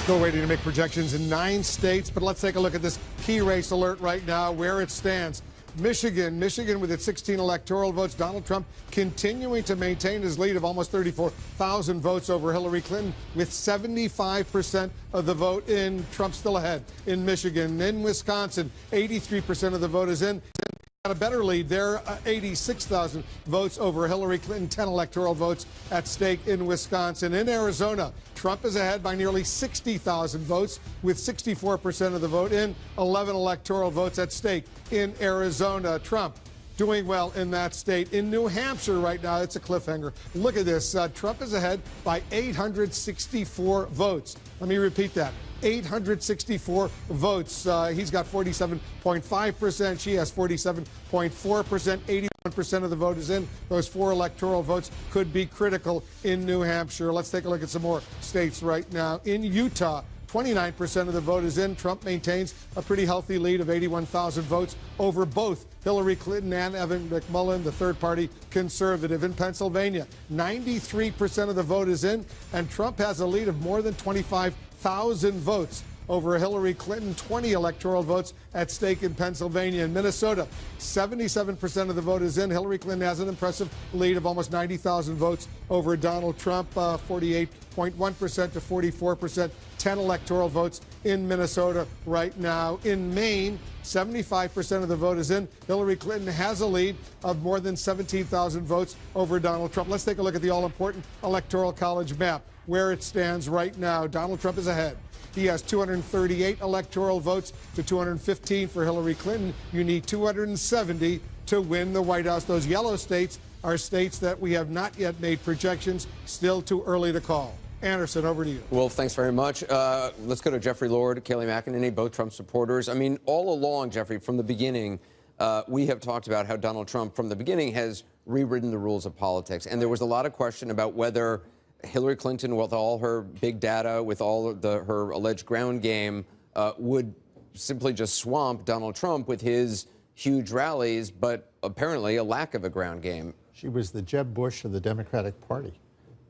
Still waiting to make projections in 9 states, but let's take a look at this key race alert right now, where it stands. Michigan with its 16 electoral votes. Donald Trump continuing to maintain his lead of almost 34,000 votes over Hillary Clinton, with 75% of the vote in. Trump still ahead in Michigan. In Wisconsin, 83% of the vote is in. Got a better lead there, 86,000 votes over Hillary Clinton, 10 electoral votes at stake in Wisconsin. In Arizona, Trump is ahead by nearly 60,000 votes, with 64% of the vote in, 11 electoral votes at stake in Arizona. Trump doing well in that state. In New Hampshire right now, it's a cliffhanger. Look at this. Trump is ahead by 864 votes. Let me repeat that. 864 votes. He's got 47.5%. She has 47.4%. 81% of the vote is in. Those 4 electoral votes could be critical in New Hampshire. Let's take a look at some more states right now. In Utah, 29% of the vote is in. Trump maintains a pretty healthy lead of 81,000 votes over both Hillary Clinton and Evan McMullin, the third-party conservative. In Pennsylvania, 93% of the vote is in, and Trump has a lead of more than 25,000 votes over Hillary Clinton, 20 electoral votes at stake in Pennsylvania. In Minnesota, 77% of the vote is in. Hillary Clinton has an impressive lead of almost 90,000 votes over Donald Trump, 48.1% to 44%, 10 electoral votes in Minnesota right now. In Maine, 75% of the vote is in. Hillary Clinton has a lead of more than 17,000 votes over Donald Trump. Let's take a look at the all-important Electoral College map, where it stands right now. Donald Trump is ahead. He has 238 electoral votes to 215 for Hillary Clinton. You need 270 to win the White House. Those yellow states are states that we have not yet made projections. Still too early to call. Anderson, over to you. Well, thanks very much. Let's go to Jeffrey Lord, Kayleigh McEnany, both Trump supporters. I mean, all along, Jeffrey, from the beginning, we have talked about how Donald Trump, from the beginning, has rewritten the rules of politics. And there was a lot of question about whether Hillary Clinton, with all her big data, with all of her alleged ground game, would simply just swamp Donald Trump with his huge rallies, but apparently a lack of a ground game. She was the Jeb Bush of the Democratic Party.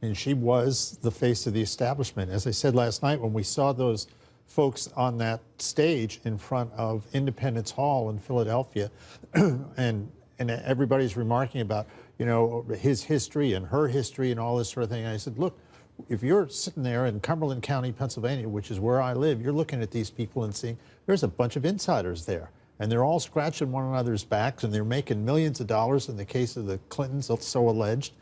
And she was the face of the establishment. As I said last night, when we saw those folks on that stage in front of Independence Hall in Philadelphia, and everybody's remarking about, you know, his history and her history and all this sort of thing. And I said, look, if you're sitting there in Cumberland County, Pennsylvania, which is where I live, you're looking at these people and seeing there's a bunch of insiders there. And they're all scratching one another's backs, and they're making millions of dollars in the case of the Clintons, so alleged.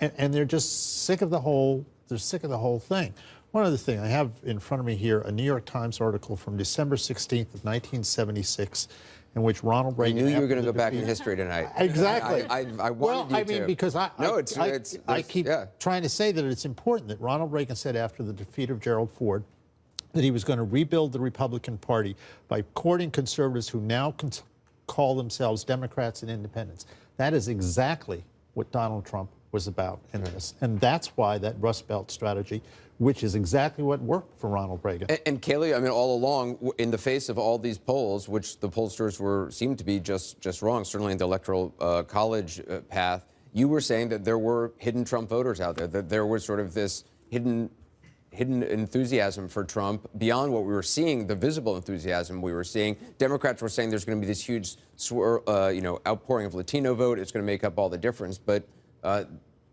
And they're just sick of the whole, thing. One other thing, I have in front of me here a New York Times article from December 16th of 1976, in which Ronald Reagan... I knew you were going to go back in history tonight. Exactly. I wanted you to. I mean, because I keep trying to say that it's important that Ronald Reagan said after the defeat of Gerald Ford that he was going to rebuild the Republican Party by courting conservatives who now call themselves Democrats and independents. That is exactly what Donald Trump was about in this. And that's why that Rust Belt strategy, which is exactly what worked for Ronald Reagan. And Kayleigh, I mean, all along, in the face of all these polls, which the pollsters seemed to be just wrong, certainly in the Electoral College path, you were saying that there were hidden Trump voters out there, that there was sort of this hidden enthusiasm for Trump beyond what we were seeing, the visible enthusiasm we were seeing. Democrats were saying there's going to be this huge outpouring of Latino vote. It's going to make up all the difference. But a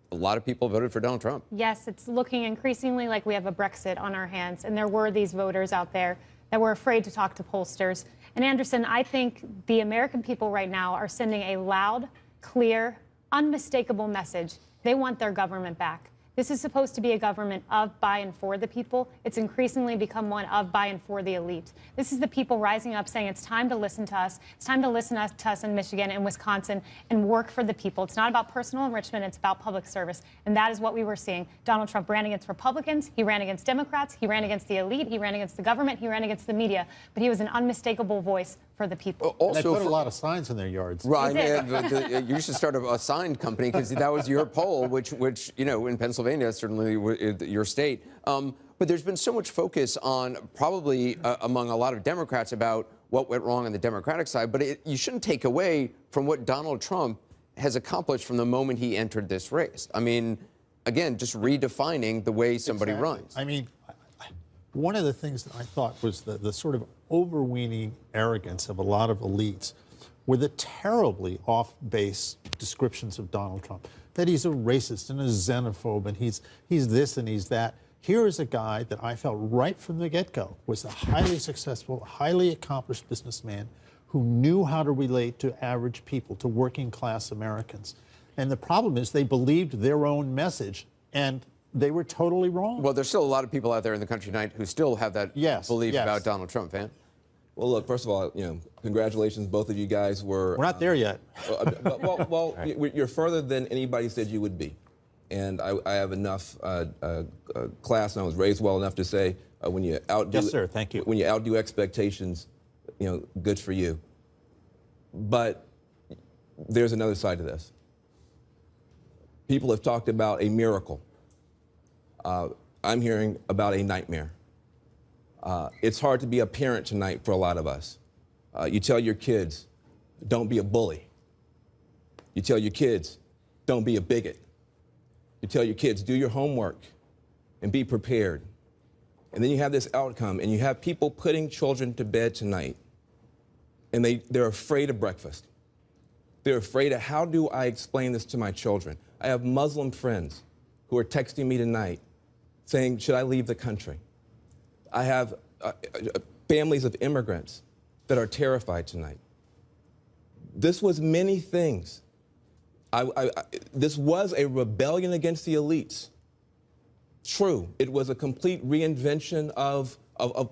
lot of people voted for Donald Trump. Yes, it's looking increasingly like we have a Brexit on our hands. And there were these voters out there that were afraid to talk to pollsters. And Anderson, I think the American people right now are sending a loud, clear, unmistakable message. They want their government back. This is supposed to be a government of, by, and for the people. It's increasingly become one of, by, and for the elite. This is the people rising up saying it's time to listen to us. It's time to listen to us in Michigan and Wisconsin and work for the people. It's not about personal enrichment. It's about public service. And that is what we were seeing. Donald Trump ran against Republicans. He ran against Democrats. He ran against the elite. He ran against the government. He ran against the media. But he was an unmistakable voice for the people. Also, they put a lot of signs in their yards. Right. You should start a sign company, because that was your poll, which you know, in Pennsylvania, certainly your state. But there's been so much focus on, probably among a lot of Democrats, about what went wrong on the Democratic side. But you shouldn't take away from what Donald Trump has accomplished from the moment he entered this race. I mean, again, just redefining the way somebody runs. I mean, one of the things that I thought was the sort of overweening arrogance of a lot of elites were the terribly off-base descriptions of Donald Trump, that he's a racist and a xenophobe and he's this and he's that. Here is a guy that I felt right from the get-go was a highly successful, highly accomplished businessman who knew how to relate to average people, to working class Americans. And the problem is they believed their own message, and they were totally wrong. Well, there's still a lot of people out there in the country tonight who still have that belief about Donald Trump, Van. Well, look, first of all, congratulations. Both of you guys were... We're not there yet. You're further than anybody said you would be. And I have enough class, and I was raised well enough to say when you outdo... Yes, sir. Thank you. When you outdo expectations, good for you. But there's another side to this. People have talked about a miracle. I'm hearing about a nightmare. It's hard to be a parent tonight for a lot of us. You tell your kids, don't be a bully. You tell your kids, don't be a bigot. You tell your kids, do your homework and be prepared. And then you have this outcome, and you have people putting children to bed tonight, and they're afraid of breakfast. They're afraid of, how do I explain this to my children? I have Muslim friends who are texting me tonight saying, should I leave the country? I have families of immigrants that are terrified tonight. This was many things. This was a rebellion against the elites. True, it was a complete reinvention of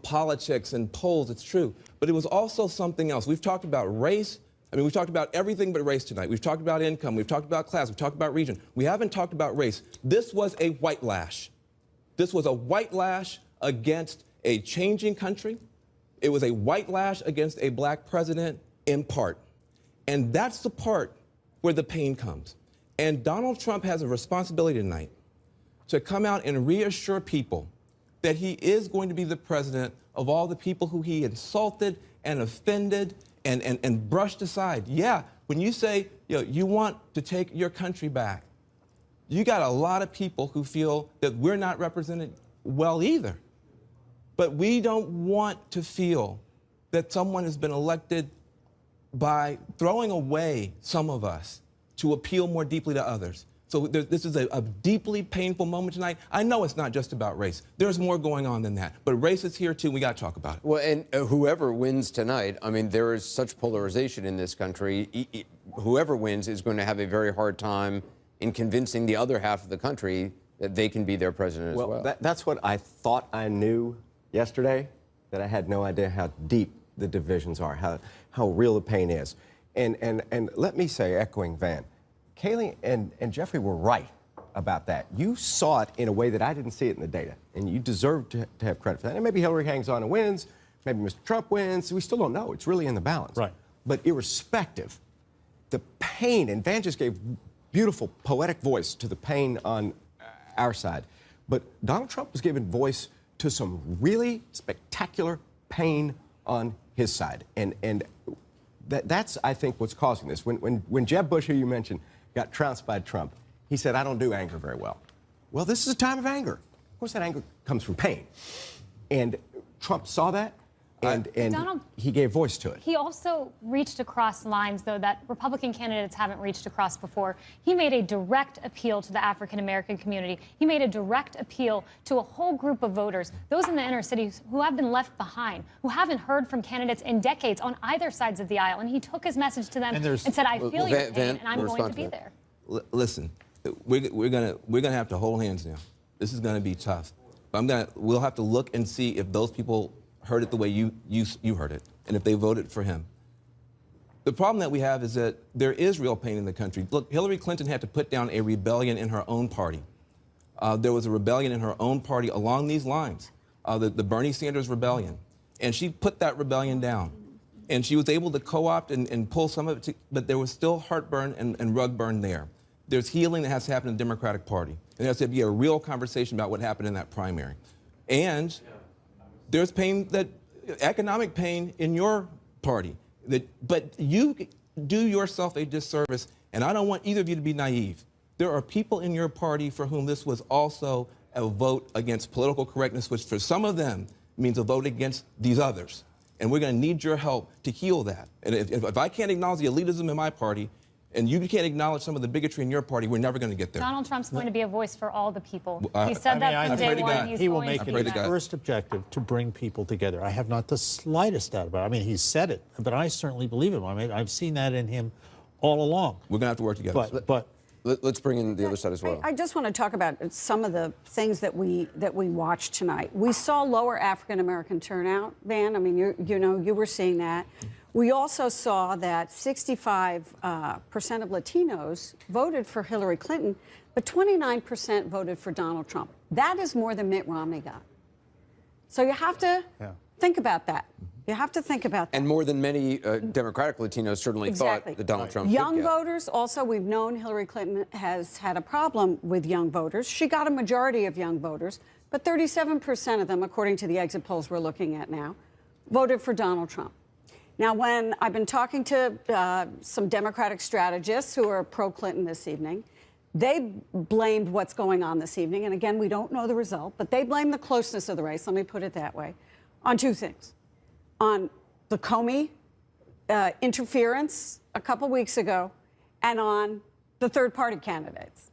politics and polls, it's true. But it was also something else. We've talked about race. I mean, we've talked about everything but race tonight. We've talked about income. We've talked about class. We've talked about region. We haven't talked about race. This was a white lash. This was a white lash against a changing country. It was a white lash against a black president in part. And that's the part where the pain comes. And Donald Trump has a responsibility tonight to come out and reassure people that he is going to be the president of all the people who he insulted and offended and brushed aside. Yeah, when you say you want to take your country back, you got a lot of people who feel that we're not represented well either. But we don't want to feel that someone has been elected by throwing away some of us to appeal more deeply to others. So this is a deeply painful moment tonight. I know it's not just about race. There's more going on than that. But race is here, too. We got to talk about it. Well, and whoever wins tonight, I mean, there is such polarization in this country. Whoever wins is going to have a very hard time in convincing the other half of the country that they can be their president as well. That's what I thought I knew yesterday, that I had no idea how deep the divisions are, how real the pain is. And let me say, echoing Van, Kayleigh and Jeffrey were right about that. You saw it in a way that I didn't see it in the data, and you deserve to have credit for that. And maybe Hillary hangs on and wins, maybe Mr. Trump wins. We still don't know. It's really in the balance. Right. But irrespective, the pain, and Van just gave beautiful poetic voice to the pain on our side. But Donald Trump was giving voice to some really spectacular pain on his side. And that's, I think, what's causing this. When Jeb Bush, who you mentioned, got trounced by Trump, he said, I don't do anger very well. Well, this is a time of anger. Of course, that anger comes from pain. And Trump saw that, and he gave voice to it. He also reached across lines, though, that Republican candidates haven't reached across before. He made a direct appeal to the African-American community. He made a direct appeal to a whole group of voters, those in the inner cities who have been left behind, who haven't heard from candidates in decades on either sides of the aisle. And he took his message to them and said, I feel your pain, and I'm going to be there. Listen, we're gonna have to hold hands now. This is gonna be tough. But we'll have to look and see if those people heard it the way you heard it, and if they voted for him. The problem that we have is that there is real pain in the country. Look, Hillary Clinton had to put down a rebellion in her own party. There was a rebellion in her own party along these lines, the Bernie Sanders rebellion. And she put that rebellion down. And she was able to co-opt and pull some of it, but there was still heartburn and rug burn there. There's healing that has to happen in the Democratic Party. And there has to be a real conversation about what happened in that primary. And there's pain, economic pain in your party. But you do yourself a disservice, and I don't want either of you to be naive. There are people in your party for whom this was also a vote against political correctness, which for some of them means a vote against these others. And we're going to need your help to heal that. And if I can't acknowledge the elitism in my party, and you can't acknowledge some of the bigotry in your party, we're never going to get there. Donald Trump's going to be a voice for all the people. I- He said that I from pray day to one. God. He's He will going make to it do pray to his that. God. first objective to bring people together. I have not the slightest doubt about it. I mean, he said it, but I certainly believe him. I mean, I've seen that in him all along. We're going to have to work together. But Let's bring in the other side as well. I just want to talk about some of the things that we watched tonight. We saw lower African American turnout, Van. I mean, you were seeing that. We also saw that 65% of Latinos voted for Hillary Clinton, but 29% voted for Donald Trump. That is more than Mitt Romney got. So you have to think about that. You have to think about that. And more than many Democratic Latinos certainly Exactly. thought that Donald Trump Young could get. voters, also, we've known Hillary Clinton has had a problem with young voters. She got a majority of young voters, but 37% of them, according to the exit polls we're looking at now, voted for Donald Trump. Now, when I've been talking to some Democratic strategists who are pro-Clinton this evening, they blamed what's going on this evening. And again, we don't know the result, but they blame the closeness of the race, let me put it that way, on two things. On the Comey interference a couple weeks ago, and on the third-party candidates.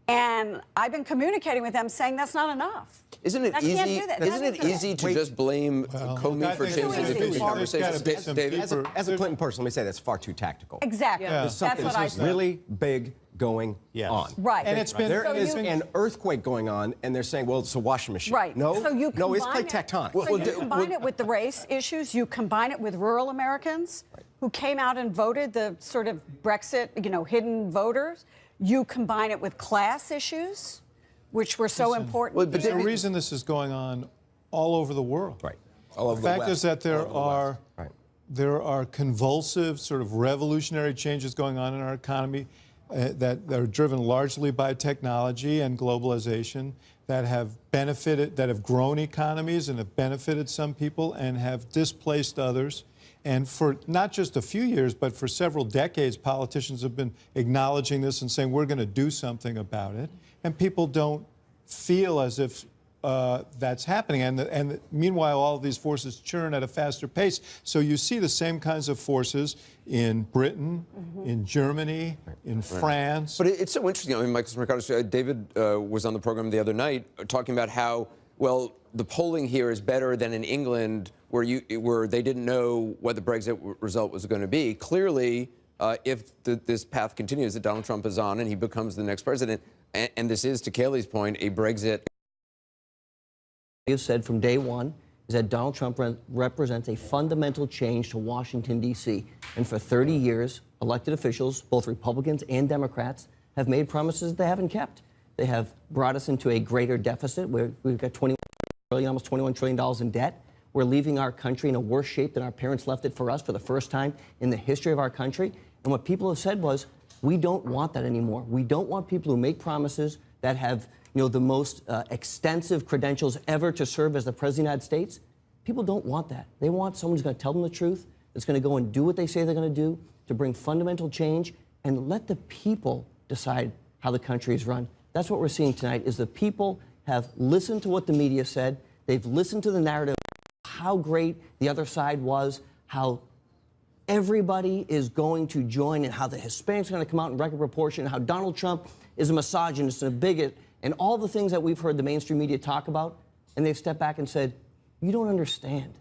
And I've been communicating with them saying that's not enough. Isn't it I easy? can't do that. Isn't it That isn't easy to Wait. just blame Comey for I think changing the it's face of far- conversation? it's gotta be David? some As a Clinton person, let me say that's far too tactical. Exactly. Yeah. There's That's something what I said. really big going Yes. on. Right. And it's been- There So is you- an earthquake going on, and they're saying, well, it's a washing machine. Right. No, So you no, it's combine plate it- tectonic. So you combine it with the race issues, you combine it with rural Americans who came out and voted, the sort of Brexit, hidden voters. You combine it with class issues, which were so important. Well, but There's a David- reason this is going on all over the world. Right. All over The fact is that All over the West. Right. there are convulsive, sort of revolutionary changes going on in our economy that are driven largely by technology and globalization that have benefited, that have grown economies and have benefited some people and have displaced others. And for not just a few years, but for several decades, politicians have been acknowledging this and saying, we're going to do something about it. And people don't feel as if that's happening. And meanwhile, all of these forces churn at a faster pace. So you see the same kinds of forces in Britain, in Germany, in France. But it's so interesting. I mean, Michael Mercado, David was on the program the other night talking about how, well, the polling here is better than in England, where they didn't know what the Brexit result was going to be. Clearly, if this path continues that Donald Trump is on and he becomes the next president, and this is, to Kayleigh's point, a Brexit. We have said from day one is that Donald Trump represents a fundamental change to Washington, D.C. And for 30 years, elected officials, both Republicans and Democrats, have made promises they haven't kept. They have brought us into a greater deficit where we've got almost $21 trillion in debt. We're leaving our country in a worse shape than our parents left it for us for the first time in the history of our country. And what people have said was, we don't want that anymore. We don't want people who make promises that have the most extensive credentials ever to serve as the President of the United States. People don't want that. They want someone who's going to tell them the truth, that's going to go and do what they say they're going to do, to bring fundamental change, and let the people decide how the country is run. That's what we're seeing tonight, is the people have listened to what the media said. They've listened to the narrative, how great the other side was, how everybody is going to join, and how the Hispanics are going to come out in record proportion, and how Donald Trump is a misogynist and a bigot, and all the things that we've heard the mainstream media talk about. And they've stepped back and said, you don't understand.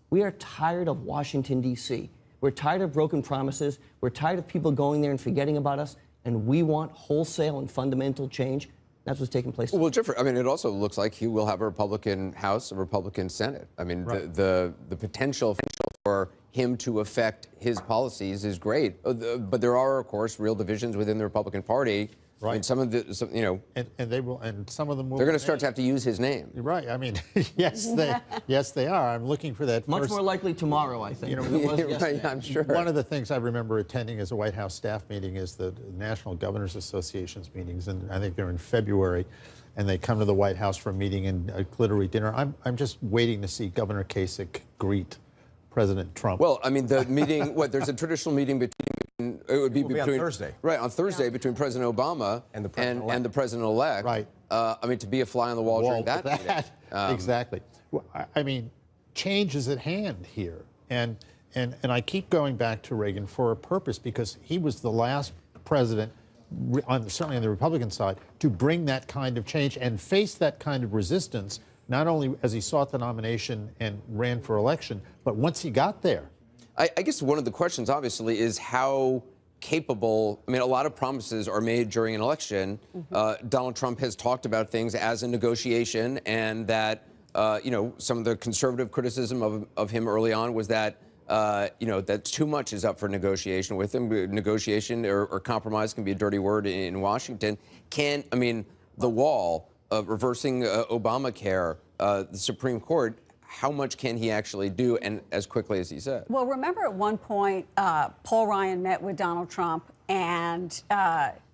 We are tired of Washington, D.C. We're tired of broken promises. We're tired of people going there and forgetting about us. And we want wholesale and fundamental change. That's what's taking place. Well, Jeffrey, I mean, it also looks like he will have a Republican House, a Republican Senate. I mean, the potential for him to affect his policies is great. But there are, of course, real divisions within the Republican Party. Right. I mean, some of the, and they will, and some of them will. they're going to start to have to use his name. Right. I mean, yes, they are. I'm looking for that. Much first, more likely tomorrow, I think. than it was yesterday. Right, I'm sure. One of the things I remember attending as a White House staff meeting is the National Governors Association's meetings, and I think they're in February, and they come to the White House for a meeting and a glittery dinner. I'm just waiting to see Governor Kasich greet President Trump. Well, I mean, the meeting, there's a traditional meeting between It would be will be on between Thursday. Right, on Thursday between President Obama and the president-elect. and the president-elect. Right. I mean, to be a fly on the wall during that meeting. Exactly. Well, I mean, change is at hand here, and I keep going back to Reagan for a purpose, because he was the last president, certainly on the Republican side, to bring that kind of change and face that kind of resistance, not only as he sought the nomination and ran for election, but once he got there. I guess one of the questions, obviously, is how capable. I mean, a lot of promises are made during an election. Donald Trump has talked about things as a negotiation, and that some of the conservative criticism of him early on was that that too much is up for negotiation with him. Negotiation or compromise can be a dirty word in Washington. The wall of reversing Obamacare, the Supreme Court. How much can he actually do, and as quickly as he said? Well, remember at one point, Paul Ryan met with Donald Trump and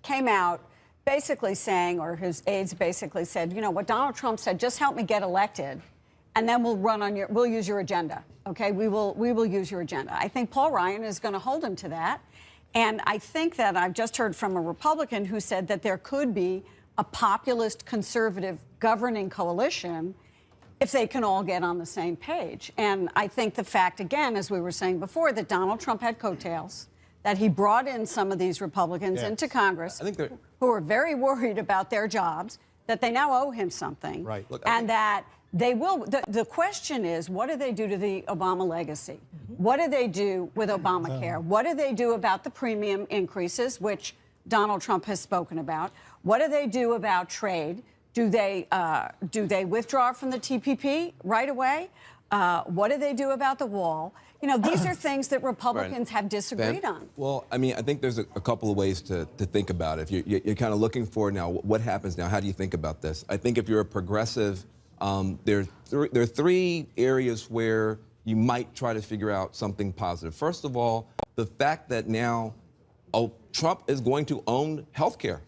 came out basically saying, or his aides basically said, what Donald Trump said, just help me get elected, and then we'll use your agenda. Okay, we will use your agenda. I think Paul Ryan is going to hold him to that, and I think that I've just heard from a Republican who said that there could be a populist conservative governing coalition if they can all get on the same page. And I think the fact, again, as we were saying before, that Donald Trump had coattails, that he brought in some of these Republicans into Congress who are very worried about their jobs, that they now owe him something. Right. Look, and that they will. The question is, what do they do to the Obama legacy? What do they do with Obamacare? What do they do about the premium increases, which Donald Trump has spoken about? What do they do about trade? Do they withdraw from the TPP right away? What do they do about the wall? These are things that Republicans have disagreed on. Well, I think there's a couple of ways to think about it. If you're kind of looking for now, what happens now? How do you think about this? I think if you're a progressive, there are three areas where you might try to figure out something positive. First of all, the fact that now Trump is going to own health care.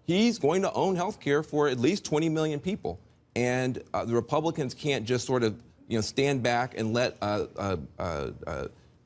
He's going to own health care for at least 20 million people. And the Republicans can't just sort of stand back and let the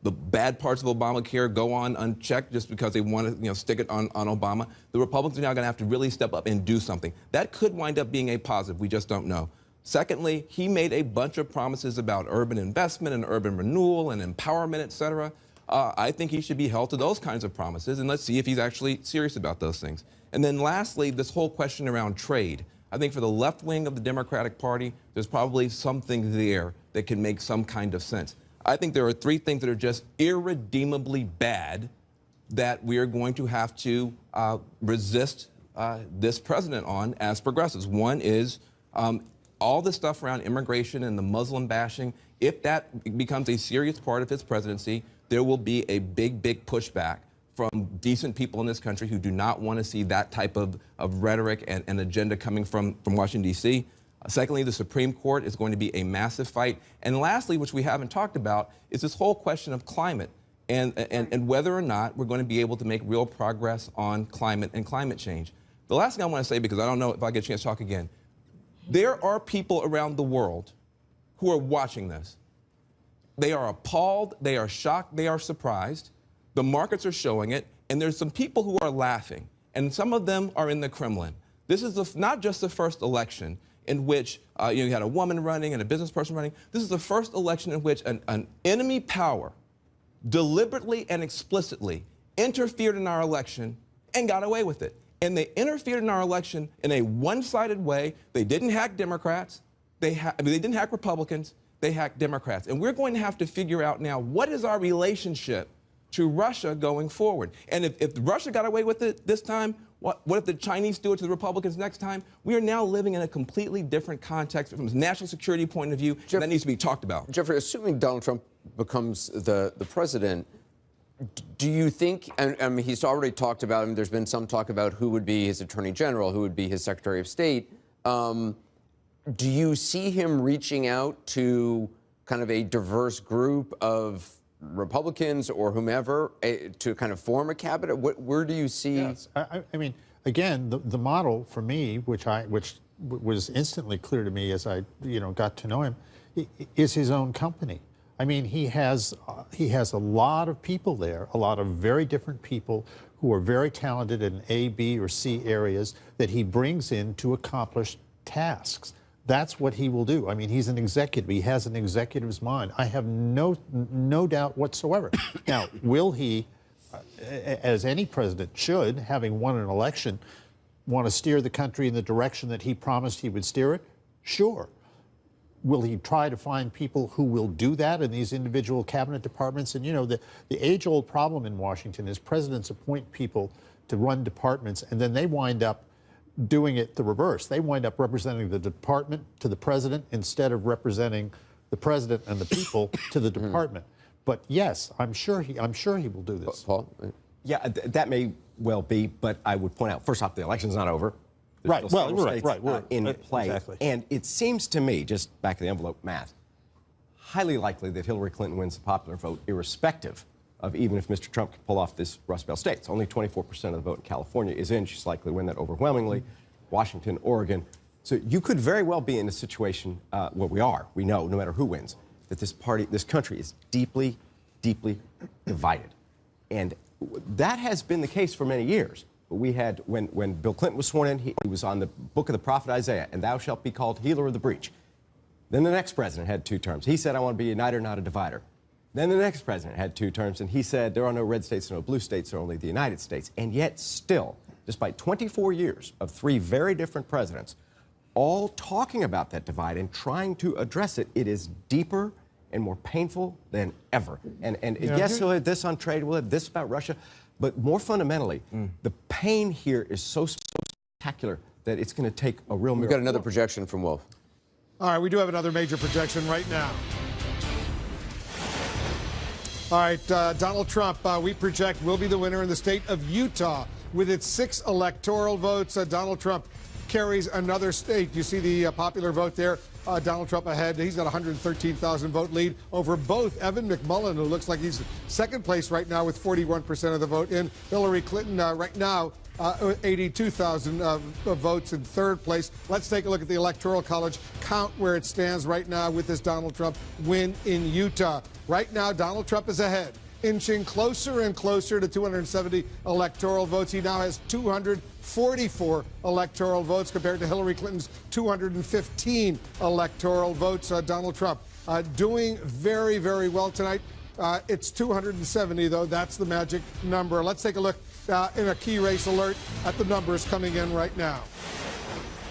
bad parts of Obamacare go on unchecked just because they want to stick it on Obama. The Republicans are now going to have to really step up and do something. That could wind up being a positive. We just don't know. Secondly, he made a bunch of promises about urban investment and urban renewal and empowerment, et cetera. I think he should be held to those kinds of promises, and let's see if he's actually serious about those things. And then lastly, this whole question around trade. I think for the left wing of the Democratic Party, there's probably something there that can make some kind of sense. I think there are three things that are just irredeemably bad that we are going to have to resist this president on as progressives. One is all the stuff around immigration and the Muslim bashing. If that becomes a serious part of his presidency, there will be a big pushback from decent people in this country who do not want to see that type of rhetoric and agenda coming from Washington, D.C. Secondly, the Supreme Court is going to be a massive fight. And lastly, which we haven't talked about, is this whole question of climate and whether or not we're going to be able to make real progress on climate and climate change. The last thing I want to say, because I don't know if I get a chance to talk again, there are people around the world who are watching this. They are appalled, they are shocked, they are surprised. The markets are showing it, and there's some people who are laughing, and some of them are in the Kremlin. This is not just the first election in which you had a woman running and a business person running. This is the first election in which an enemy power deliberately and explicitly interfered in our election and got away with it. And they interfered in our election in a one-sided way. They didn't hack Democrats. They didn't hack Republicans. They hacked Democrats. And we're going to have to figure out now, what is our relationship to Russia going forward? And if Russia got away with it this time, what if the Chinese do it to the Republicans next time? We are now living in a completely different context from a national security point of view, and that needs to be talked about. Jeffrey, assuming Donald Trump becomes the president, do you think, and he's already talked about, there's been some talk about who would be his attorney general, who would be his secretary of state. Do you see him reaching out to kind of a diverse group of Republicans or whomever to kind of form a cabinet? Where do you see? Yes. I mean, again, the model for me, which was instantly clear to me as I got to know him, is his own company. I mean, he has a lot of people there, a lot of very different people who are very talented in A, B, or C areas that he brings in to accomplish tasks. That's what he will do. I mean, he's an executive. He has an executive's mind. I have no doubt whatsoever. Now, will he, as any president should, having won an election, want to steer the country in the direction that he promised he would steer it? Sure. Will he try to find people who will do that in these individual cabinet departments? And, you know, the age-old problem in Washington is presidents appoint people to run departments, and then they wind up doing it the reverse. They wind up representing the department to the president instead of representing the president and the people to the department. But yes, I'm sure he will do this. Paul? Yeah, that may well be, but I would point out, first off, the election's not over. There's Right. still Well, several right, states, right. We're- in play. exactly. And it seems to me, just back of the envelope math, highly likely that Hillary Clinton wins the popular vote, irrespective of even if Mr. Trump can pull off this Rust Belt states. Only 24% of the vote in California is in. She's likely to win that overwhelmingly. Washington, Oregon. So you could very well be in a situation where we know, no matter who wins, that this country is deeply, deeply divided. And that has been the case for many years. We had, when Bill Clinton was sworn in, he was on the book of the prophet Isaiah, and thou shalt be called healer of the breach. Then the next president had 2 terms. He said, I want to be a uniter, not a divider. Then the next president had 2 terms, and he said, there are no red states, no blue states, there are only the United States. And yet still, despite 24 years of 3 very different presidents, all talking about that divide and trying to address it, it is deeper and more painful than ever. And yes, he'll have this on trade, we'll have this about Russia, but more fundamentally, the pain here is so spectacular that it's going to take a real miracle. We've got another projection from Wolf. All right, we do have another major projection right now. All right, Donald Trump, we project, will be the winner in the state of Utah. With its 6 electoral votes, Donald Trump carries another state. You see the popular vote there. Donald Trump ahead. He's got a 113,000 vote lead over both Evan McMullin, who looks like he's second place right now with 41% of the vote in. Hillary Clinton right now 82,000 votes in third place. Let's take a look at the Electoral College count where it stands right now with this Donald Trump win in Utah. Right now, Donald Trump is ahead, inching closer and closer to 270 electoral votes. He now has 244 electoral votes compared to Hillary Clinton's 215 electoral votes. Donald Trump doing very, very well tonight. It's 270, though. That's the magic number. Let's take a look in a key race alert at the numbers coming in right now.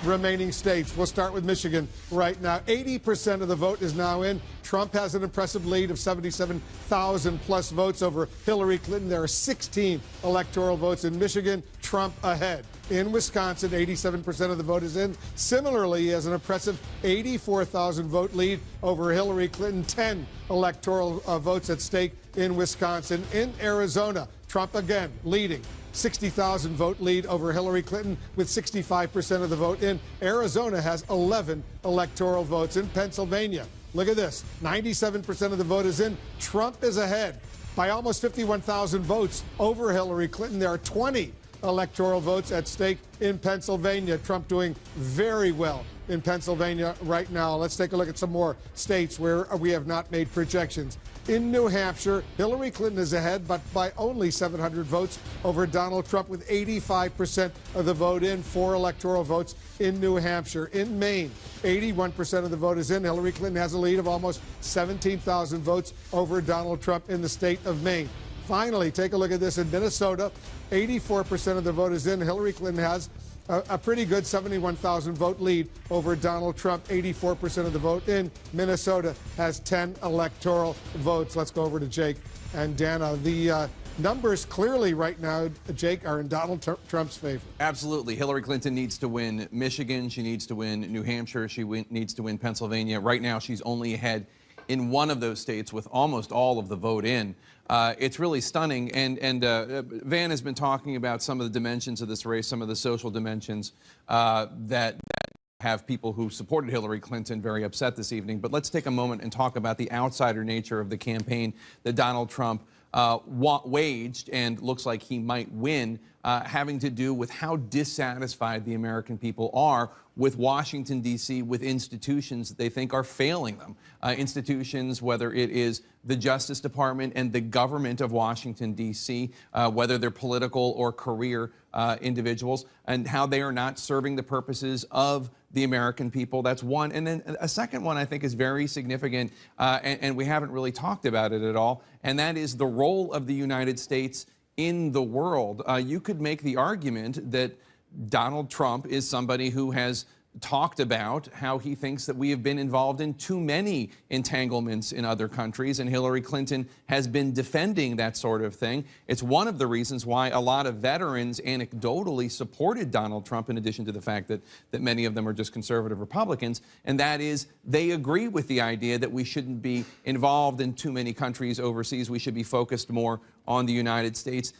Remaining states. We'll start with Michigan right now. 80% of the vote is now in. Trump has an impressive lead of 77,000 plus votes over Hillary Clinton. There are 16 electoral votes in Michigan. Trump ahead. In Wisconsin, 87% of the vote is in. Similarly, he has an impressive 84,000 vote lead over Hillary Clinton. 10 electoral votes at stake in Wisconsin. In Arizona, Trump again leading. 60,000 vote lead over Hillary Clinton with 65% of the vote in. Arizona has 11 electoral votes. In Pennsylvania, look at this, 97% of the vote is in. Trump is ahead by almost 51,000 votes over Hillary Clinton. There are 20 electoral votes at stake in Pennsylvania. Trump doing very well in Pennsylvania right now. Let's take a look at some more states where we have not made projections. In New Hampshire, Hillary Clinton is ahead, but by only 700 votes over Donald Trump with 85% of the vote in. 4 electoral votes in New Hampshire. In Maine, 81% of the vote is in. Hillary Clinton has a lead of almost 17,000 votes over Donald Trump in the state of Maine. Finally, take a look at this in Minnesota. 84% of the vote is in. Hillary Clinton has a pretty good 71,000 vote lead over Donald Trump. 84% of the vote in. Minnesota has 10 electoral votes. Let's go over to Jake and Dana. The numbers clearly right now, Jake, are in Donald Trump's favor. Absolutely. Hillary Clinton needs to win Michigan. She needs to win New Hampshire. She needs to win Pennsylvania. Right now, she's only ahead in one of those states with almost all of the vote in. It's really stunning. And Van has been talking about some of the dimensions of this race, some of the social dimensions that have people who supported Hillary Clinton very upset this evening. But let's take a moment and talk about the outsider nature of the campaign that Donald Trump waged and looks like he might win. having to do with how dissatisfied the American people are with Washington, D.C., with institutions that they think are failing them. Institutions, whether it is the Justice Department and the government of Washington, D.C., whether they're political or career individuals, and how they are not serving the purposes of the American people. That's one. And then a second one I think is very significant, and we haven't really talked about it at all, and that is the role of the United States in the world. You could make the argument that Donald Trump is somebody who has talked about how he thinks that we have been involved in too many entanglements in other countries, and Hillary Clinton has been defending that sort of thing. It's one of the reasons why a lot of veterans anecdotally supported Donald Trump, in addition to the fact that many of them are just conservative Republicans, and that is they agree with the idea that we shouldn't be involved in too many countries overseas. We should be focused more on the United States.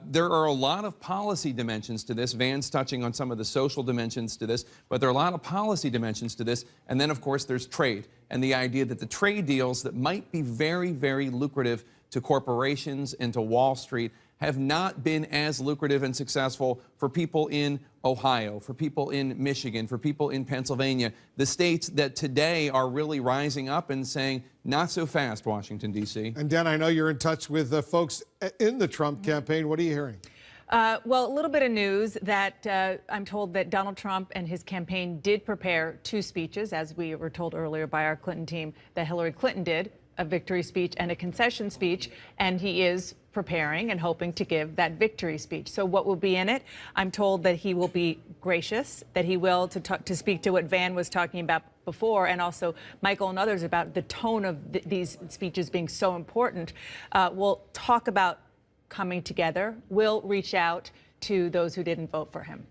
There are a lot of policy dimensions to this. Van's touching on some of the social dimensions to this, but there are a lot of policy dimensions to this. And then, of course, there's trade and the idea that the trade deals that might be very, very lucrative to corporations and to Wall Street have not been as lucrative and successful for people in Ohio, for people in Michigan, for people in Pennsylvania, the states that today are really rising up and saying, not so fast, Washington, D.C. And Dan, I know you're in touch with folks in the Trump campaign. What are you hearing? Well, a little bit of news that I'm told that Donald Trump and his campaign did prepare 2 speeches, as we were told earlier by our Clinton team, that Hillary Clinton did, a victory speech and a concession speech, and he is preparing and hoping to give that victory speech. So what will be in it? I'm told that he will be gracious, that he will to speak to what Van was talking about before, and also Michael and others about the tone of these speeches being so important. We'll talk about coming together. We'll reach out to those who didn't vote for him.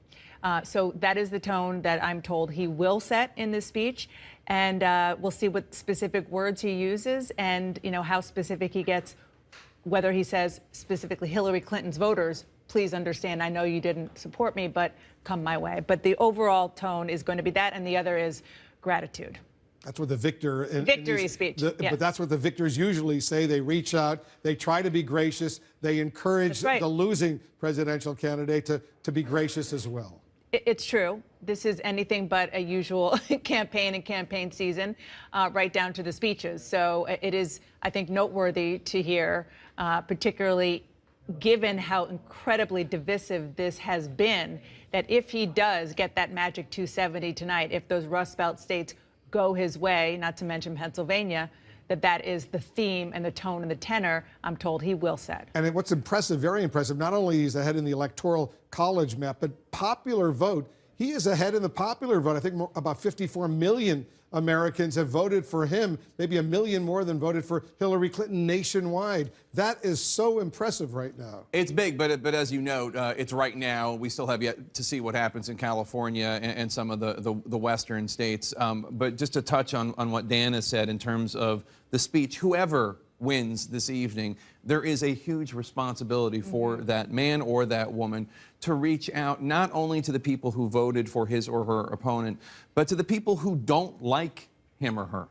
So that is the tone that I'm told he will set in this speech. And we'll see what specific words he uses and, you know, how specific he gets, whether he says specifically Hillary Clinton's voters, please understand, I know you didn't support me, but come my way. But the overall tone is going to be that, and the other is gratitude. That's what the victor... Victory speech. Yes. But that's what the victors usually say. They reach out, they try to be gracious, they encourage the losing presidential candidate to be gracious as well. It's true. This is anything but a usual campaign and campaign season, right down to the speeches. So it is, I think, noteworthy to hear, particularly given how incredibly divisive this has been, that if he does get that magic 270 tonight, if those Rust Belt states go his way, not to mention Pennsylvania, that is the theme and the tone and the tenor I'm told he will set. And what's impressive, very impressive, not only he's ahead in the Electoral College map, but popular vote. He is ahead in the popular vote. I think about 54 million Americans have voted for him, maybe 1 million more than voted for Hillary Clinton nationwide. That is so impressive right now. It's big, but as you note, it's right now. We still have yet to see what happens in California and some of the western states. But just to touch on what Dan has said in terms of the speech, whoever wins this evening, there is a huge responsibility for that man or that woman to reach out not only to the people who voted for his or her opponent, but to the people who don't like him or her.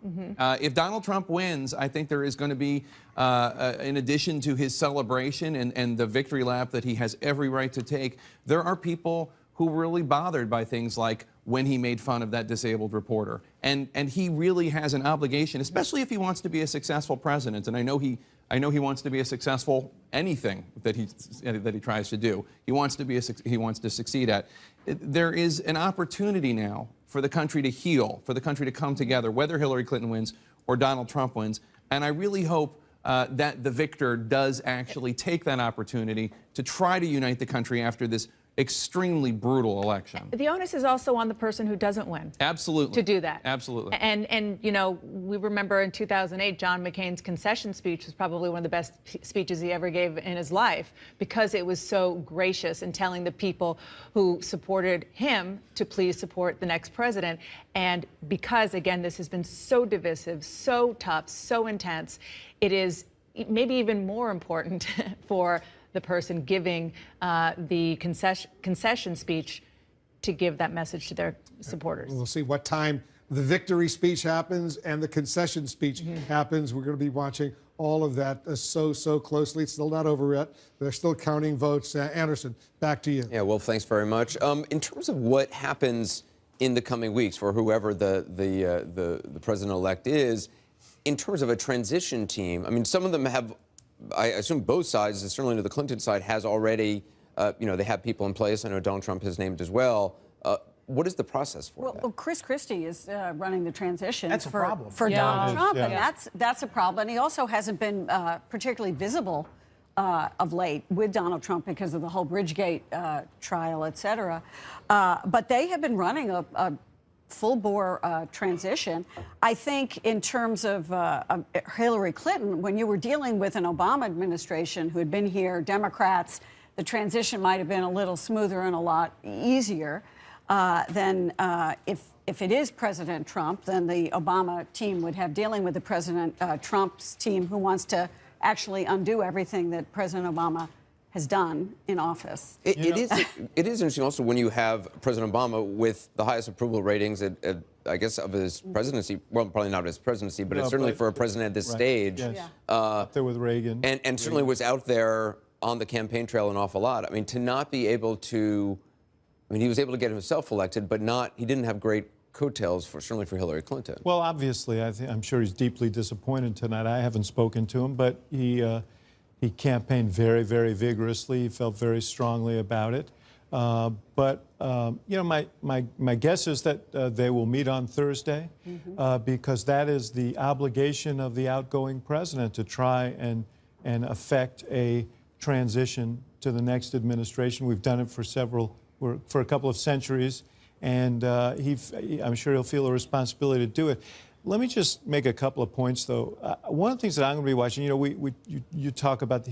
If Donald Trump wins, I think there is going to be, in addition to his celebration and the victory lap that he has every right to take, there are people who were really bothered by things like when he made fun of that disabled reporter. And he really has an obligation, especially if he wants to be a successful president. And I know he wants to be a successful anything that he tries to do. He wants to succeed at. There is an opportunity now for the country to heal, for the country to come together, whether Hillary Clinton wins or Donald Trump wins. And I really hope that the victor does actually take that opportunity to try to unite the country after this extremely brutal election. The onus is also on the person who doesn't win. Absolutely. To do that. Absolutely. And you know, we remember in 2008, John McCain's concession speech was probably one of the best speeches he ever gave in his life, because it was so gracious in telling the people who supported him to please support the next president. And because, again, this has been so divisive, so tough, so intense, it is maybe even more important for the person giving the concession speech to give that message to their supporters. We'll see what time the victory speech happens and the concession speech happens. We're going to be watching all of that so closely. It's still not over yet. They're still counting votes. Anderson, back to you. Yeah, well, thanks very much. In terms of what happens in the coming weeks for whoever the president-elect is, in terms of a transition team, I mean, some of them have, I assume both sides, and certainly the Clinton side has already, they have people in place. I know Donald Trump has named as well. What is the process for that? Well, Chris Christie is running the transition That's a problem. for Yeah. Donald Trump, Yeah. and that's a problem. And he also hasn't been particularly visible of late with Donald Trump because of the whole Bridgegate trial, et cetera. But they have been running a full-bore transition. I think in terms of Hillary Clinton, when you were dealing with an Obama administration who had been here, Democrats, the transition might have been a little smoother and a lot easier. Then if it is President Trump, then the Obama team would have dealing with the President Trump's team who wants to actually undo everything that President Obama has done in office. It is interesting also when you have President Obama with the highest approval ratings, I guess, of his presidency. Well, probably not of his presidency, but it's certainly for a president at this stage. Yes. Yeah. Up there with Reagan. And certainly was out there on the campaign trail an awful lot. I mean, to not be able to... I mean, he was able to get himself elected, but he didn't have great coattails, certainly for Hillary Clinton. Well, obviously, I'm sure he's deeply disappointed tonight. I haven't spoken to him, but he campaigned very, very vigorously. He felt very strongly about it. But my guess is that they will meet on Thursday because that is the obligation of the outgoing president to try and affect a transition to the next administration. We've done it for a couple of centuries, and I'm sure he'll feel a responsibility to do it. Let me just make a couple of points, though. One of the things that I'm going to be watching, you talk about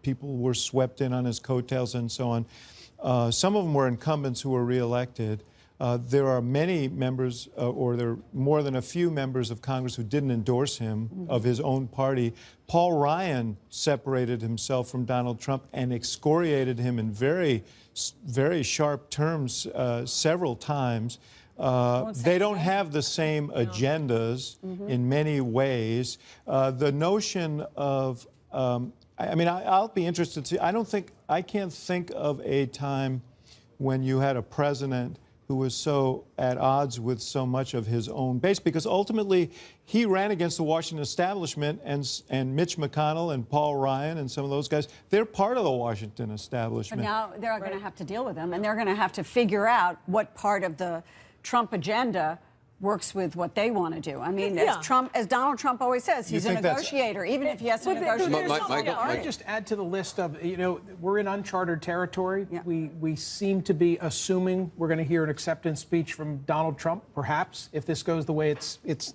people were swept in on his coattails and so on. Some of them were incumbents who were reelected. There are many members, or there are more than a few members of Congress who didn't endorse him of his own party. Paul Ryan separated himself from Donald Trump and excoriated him in very sharp terms several times. They don't have the same agendas in many ways. The notion of, I'll be interested to see. I can't think of a time when you had a president who was so at odds with so much of his own base, because ultimately he ran against the Washington establishment, and Mitch McConnell and Paul Ryan and some of those guys, they're part of the Washington establishment. But now they're going to have to deal with them, and they're going to have to figure out what part of the Trump agenda works with what they want to do. I mean, as Donald Trump always says, he's a negotiator, even if he has to negotiate. I just add to the list of, we're in uncharted territory. Yeah. We seem to be assuming we're going to hear an acceptance speech from Donald Trump, perhaps, if this goes the way it's.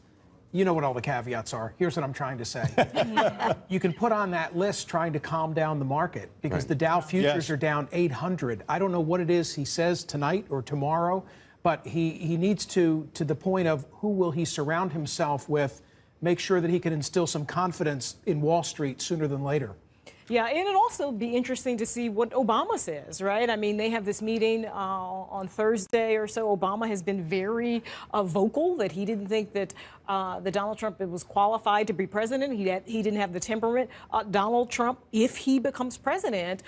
You know what all the caveats are. Here's what I'm trying to say. You can put on that list trying to calm down the market because the Dow futures are down 800. I don't know what it is he says tonight or tomorrow, but he needs to the point of who will he surround himself with, make sure that he can instill some confidence in Wall Street sooner than later. Yeah, and it'll also be interesting to see what Obama says, right? I mean, they have this meeting on Thursday or so. Obama has been very vocal that he didn't think that Donald Trump was qualified to be president. He didn't have the temperament. Donald Trump, if he becomes president,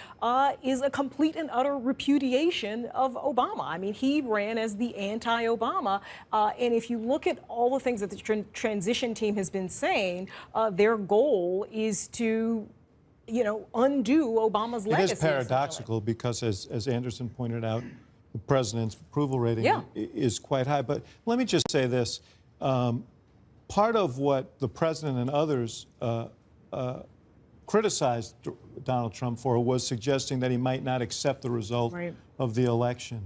is a complete and utter repudiation of Obama. I mean, he ran as the anti-Obama. And if you look at all the things that the transition team has been saying, their goal is to undo Obama's legacy. It is paradoxical because, as Anderson pointed out, the president's approval rating is quite high. But let me just say this. Part of what the president and others criticized Donald Trump for was suggesting that he might not accept the result of the election.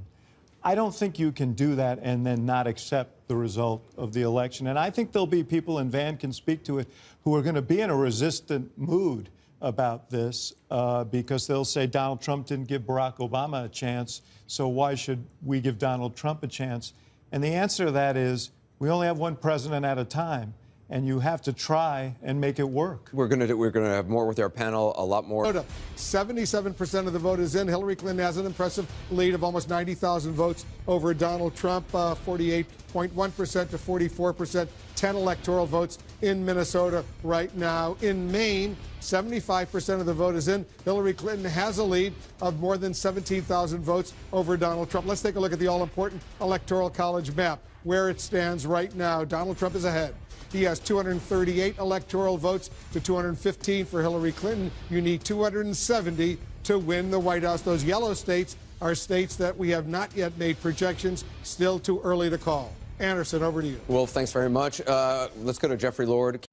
I don't think you can do that and then not accept the result of the election. And I think there'll be people, and Van can speak to it, who are going to be in a resistant mood about this because they'll say Donald Trump didn't give Barack Obama a chance, so why should we give Donald Trump a chance? And the answer to that is we only have one president at a time. and you have to try and make it work. We're gonna have more with our panel, a lot more. 77% of the vote is in. Hillary Clinton has an impressive lead of almost 90,000 votes over Donald Trump, 48.1% to 44%, 10 electoral votes in Minnesota right now. In Maine, 75% of the vote is in. Hillary Clinton has a lead of more than 17,000 votes over Donald Trump. Let's take a look at the all-important Electoral College map, where it stands right now. Donald Trump is ahead. He has 238 electoral votes to 215 for Hillary Clinton. You need 270 to win the White House. Those yellow states are states that we have not yet made projections. Still too early to call. Anderson, over to you. Wolf, thanks very much. Let's go to Jeffrey Lord.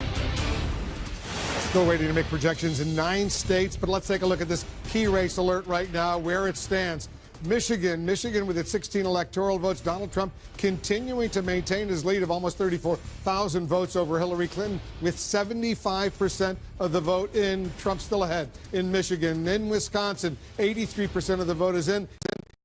Still waiting to make projections in 9 states, but let's take a look at this key race alert right now, where it stands. Michigan with its 16 electoral votes. Donald Trump continuing to maintain his lead of almost 34,000 votes over Hillary Clinton, with 75% of the vote in. Trump still ahead in Michigan. In Wisconsin, 83% of the vote is in.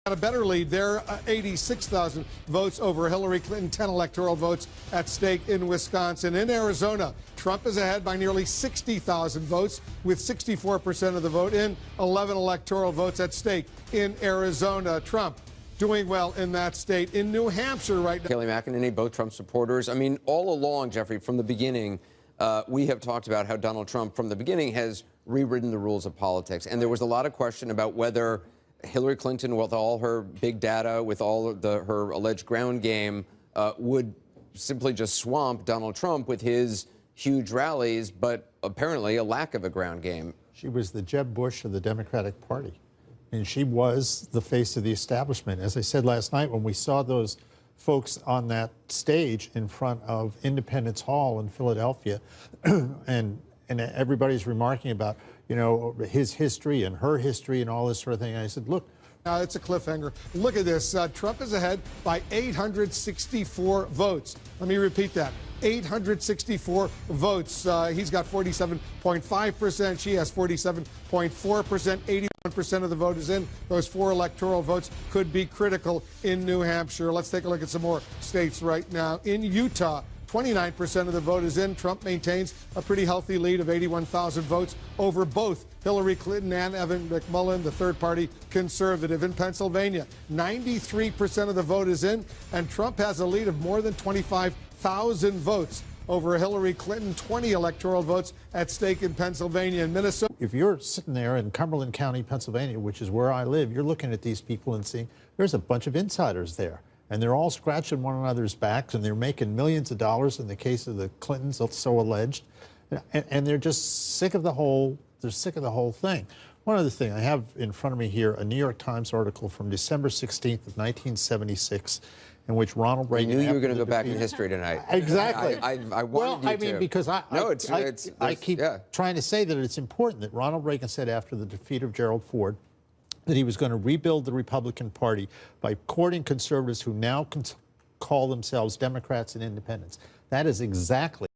Got a better lead there, 86,000 votes over Hillary Clinton, 10 electoral votes at stake in Wisconsin. In Arizona, Trump is ahead by nearly 60,000 votes, with 64% of the vote in, 11 electoral votes at stake in Arizona. Trump doing well in that state. In New Hampshire right now. Kayleigh McEnany, both Trump supporters. I mean, all along, Jeffrey, from the beginning, we have talked about how Donald Trump, from the beginning, has rewritten the rules of politics. And there was a lot of question about whether Hillary Clinton, with all her big data, with all of her alleged ground game, would simply just swamp Donald Trump with his huge rallies, but apparently a lack of a ground game. She was the Jeb Bush of the Democratic Party. And she was the face of the establishment. As I said last night, when we saw those folks on that stage in front of Independence Hall in Philadelphia, and everybody's remarking about, you know, his history and her history and all this sort of thing. And I said, look. Now it's a cliffhanger. Look at this. Trump is ahead by 864 votes. Let me repeat that. 864 votes. He's got 47.5%. She has 47.4%. 81% of the vote is in. Those 4 electoral votes could be critical in New Hampshire. Let's take a look at some more states right now. In Utah, 29% of the vote is in. Trump maintains a pretty healthy lead of 81,000 votes over both Hillary Clinton and Evan McMullin, the third-party conservative. In Pennsylvania, 93% of the vote is in, and Trump has a lead of more than 25,000 votes over Hillary Clinton, 20 electoral votes at stake in Pennsylvania and Minnesota. If you're sitting there in Cumberland County, Pennsylvania, which is where I live, you're looking at these people and seeing there's a bunch of insiders there. And they're all scratching one another's backs, and they're making millions of dollars in the case of the Clintons, so alleged. And they're just sick of the whole, thing. One other thing, I have in front of me here a New York Times article from December 16th of 1976, in which Ronald Reagan... I knew you were going to go back in history tonight. Exactly. I wanted you to. I mean, because I keep trying to say that it's important that Ronald Reagan said after the defeat of Gerald Ford that he was going to rebuild the Republican Party by courting conservatives who now call themselves Democrats and independents. That is exactly